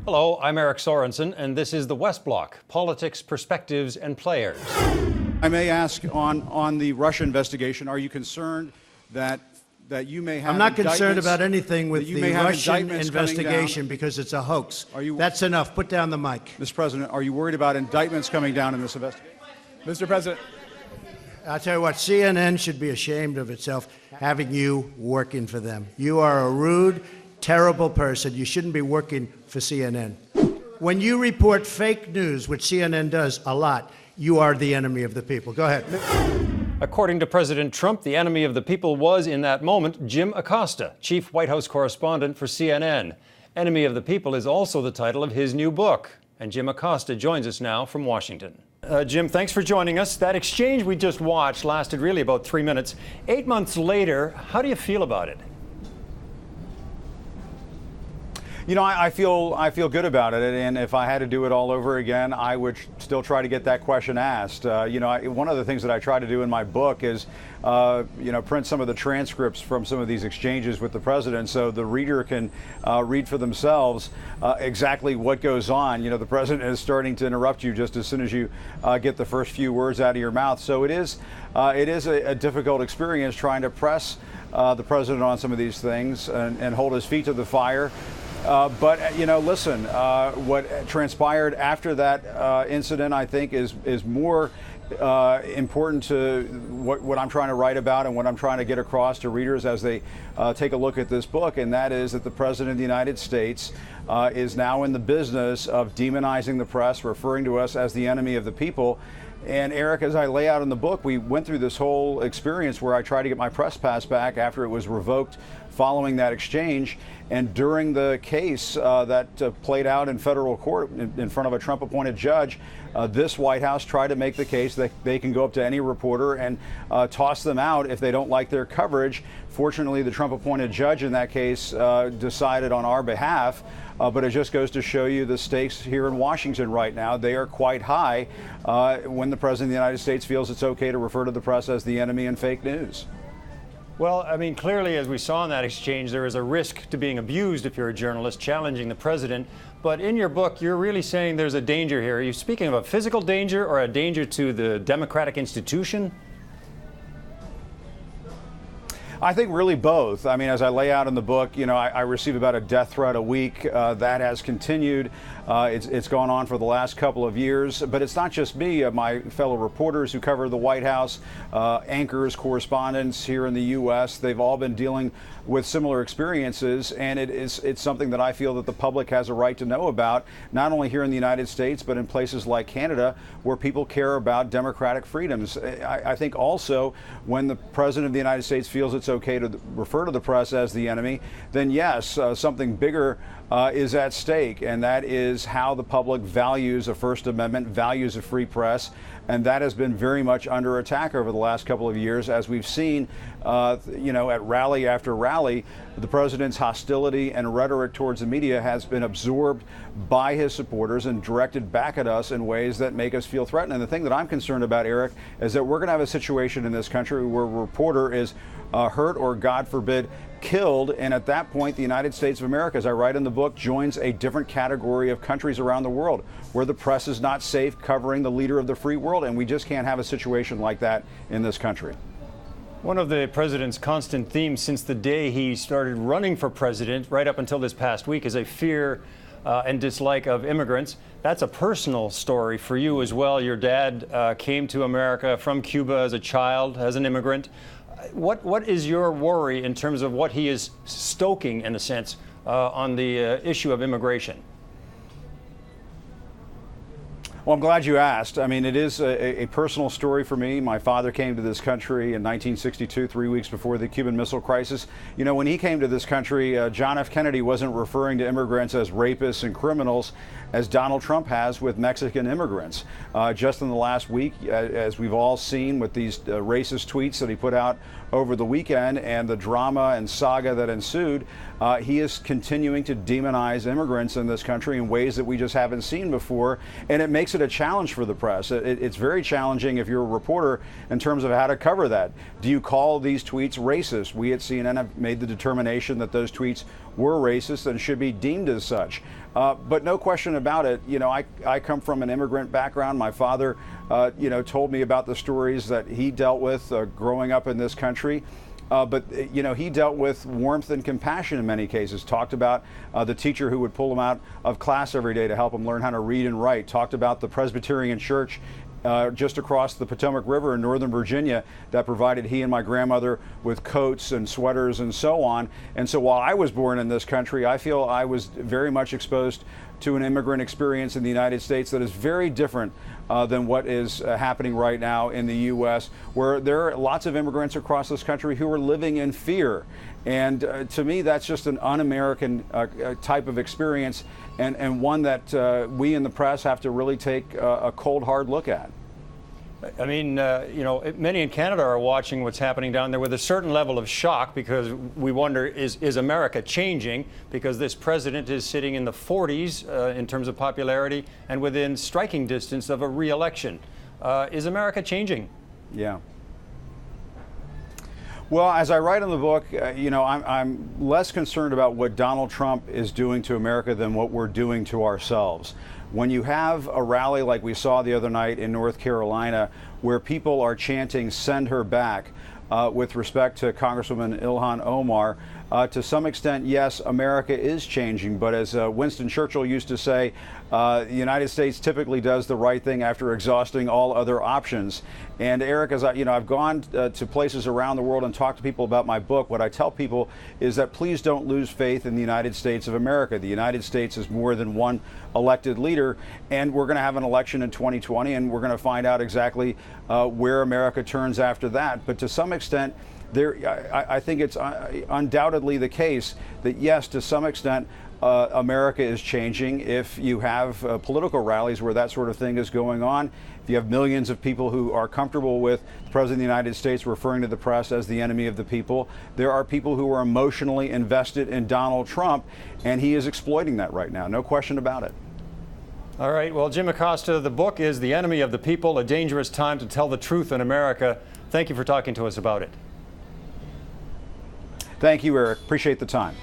Hello, I'm Eric Sorensen, and this is the West Block, Politics, Perspectives, and Players. I may ask on the Russia investigation, are you concerned that you may have I'm not concerned about anything with the Russian investigation because it's a hoax. That's enough. Put down the mic. Mr. President, are you worried about indictments coming down in this investigation? Mr. President. I'll tell you what, CNN should be ashamed of itself having you working for them. You are a rude, terrible person. You shouldn't be working for CNN. When you report fake news, which CNN does a lot, you are the enemy of the people. Go ahead. According to President Trump, the enemy of the people was, in that moment, Jim Acosta, chief White House correspondent for CNN. Enemy of the People is also the title of his new book. And Jim Acosta joins us now from Washington. Jim, thanks for joining us. That exchange we just watched lasted really about 3 minutes. 8 months later, how do you feel about it? You know, I feel good about it, and if I had to do it all over again, I would still try to get that question asked. One of the things that I try to do in my book is, print some of the transcripts from some of these exchanges with the president, so the reader can read for themselves exactly what goes on. You know, the president is starting to interrupt you just as soon as you get the first few words out of your mouth. So it is a difficult experience trying to press the president on some of these things and hold his feet to the fire. Listen, what transpired after that incident, I think, is more important to what I'm trying to write about and what I'm trying to get across to readers as they take a look at this book, and that is that the President of the United States is now in the business of demonizing the press, referring to us as the enemy of the people. And Eric, as I lay out in the book, we went through this whole experience where I tried to get my press pass back after it was revoked following that exchange. And during the case that played out in federal court in front of a Trump-appointed judge, this White House tried to make the case that they can go up to any reporter and toss them out if they don't like their coverage. Fortunately, the Trump-appointed judge in that case decided on our behalf. But it just goes to show you the stakes here in Washington right now. They are quite high when the President of the United States feels it's okay to refer to the press as the enemy and fake news. Well, I mean, clearly, as we saw in that exchange, there is a risk to being abused if you're a journalist challenging the president. But in your book, you're really saying there's a danger here. Are you speaking of a physical danger or a danger to the democratic institution? I think really both. I mean, as I lay out in the book, I receive about a death threat a week. That has continued. It's gone on for the last couple of years. But it's not just me. My fellow reporters who cover the White House, anchors, correspondents here in the U.S., they've all been dealing with similar experiences. And it's something that I feel that the public has a right to know about, not only here in the United States, but in places like Canada, where people care about democratic freedoms. I think also when the President of the United States feels it's okay to refer to the press as the enemy, then yes, something bigger is at stake, and that is how the public values a First Amendment, values a free press, and that has been very much under attack over the last couple of years, as we've seen, at rally after rally. The president's hostility and rhetoric towards the media has been absorbed by his supporters and directed back at us in ways that make us feel threatened. And the thing that I'm concerned about, Eric, is that we're going to have a situation in this country where a reporter is hurt or, God forbid, killed. And at that point, the United States of America, as I write in the book, joins a different category of countries around the world where the press is not safe covering the leader of the free world. And we just can't have a situation like that in this country. One of the president's constant themes since the day he started running for president, right up until this past week, is a fear and dislike of immigrants. That's a personal story for you as well. Your dad came to America from Cuba as a child, as an immigrant. What is your worry in terms of what he is stoking, in a sense, on the issue of immigration? Well, I'm glad you asked. I mean, it is a personal story for me. My father came to this country in 1962, 3 weeks before the Cuban Missile Crisis. You know, when he came to this country, John F. Kennedy wasn't referring to immigrants as rapists and criminals, as Donald Trump has with Mexican immigrants. Just in the last week, as we've all seen with these racist tweets that he put out over the weekend and the drama and saga that ensued, he is continuing to demonize immigrants in this country in ways that we just haven't seen before. And it makes it a challenge for the press. It's very challenging if you're a reporter in terms of how to cover that. Do you call these tweets racist? We at CNN have made the determination that those tweets were racist and should be deemed as such. But no question about it, I come from an immigrant background. My father, told me about the stories that he dealt with growing up in this country. But he dealt with warmth and compassion in many cases. Talked about the teacher who would pull him out of class every day to help him learn how to read and write. Talked about the Presbyterian church just across the Potomac River in Northern Virginia that provided he and my grandmother with coats and sweaters and so on. And so while I was born in this country, I feel I was very much exposed to an immigrant experience in the United States that is very different than what is happening right now in the U.S., where there are lots of immigrants across this country who are living in fear. And to me, that's just an un-American type of experience, and one that we in the press have to really take a cold, hard look at. I mean, many in Canada are watching what's happening down there with a certain level of shock, because we wonder, is America changing? Because this president is sitting in the 40s in terms of popularity and within striking distance of a re-election. Is America changing? Yeah. Well, as I write in the book, I'm less concerned about what Donald Trump is doing to America than what we're doing to ourselves. When you have a rally like we saw the other night in North Carolina, where people are chanting "Send her back," with respect to Congresswoman Ilhan Omar, to some extent, yes, America is changing. But as Winston Churchill used to say, the United States typically does the right thing after exhausting all other options. And Eric, as I've gone to places around the world and talked to people about my book, what I tell people is that please don't lose faith in the United States of America. The United States is more than one elected leader, and we're going to have an election in 2020, and we're going to find out exactly where America turns after that. But to some extent, I think it's undoubtedly the case that, yes, to some extent, America is changing. If you have political rallies where that sort of thing is going on, if you have millions of people who are comfortable with the President of the United States referring to the press as the enemy of the people, there are people who are emotionally invested in Donald Trump, and he is exploiting that right now. No question about it. All right. Well, Jim Acosta, the book is The Enemy of the People, A Dangerous Time to Tell the Truth in America. Thank you for talking to us about it. Thank you, Eric. Appreciate the time.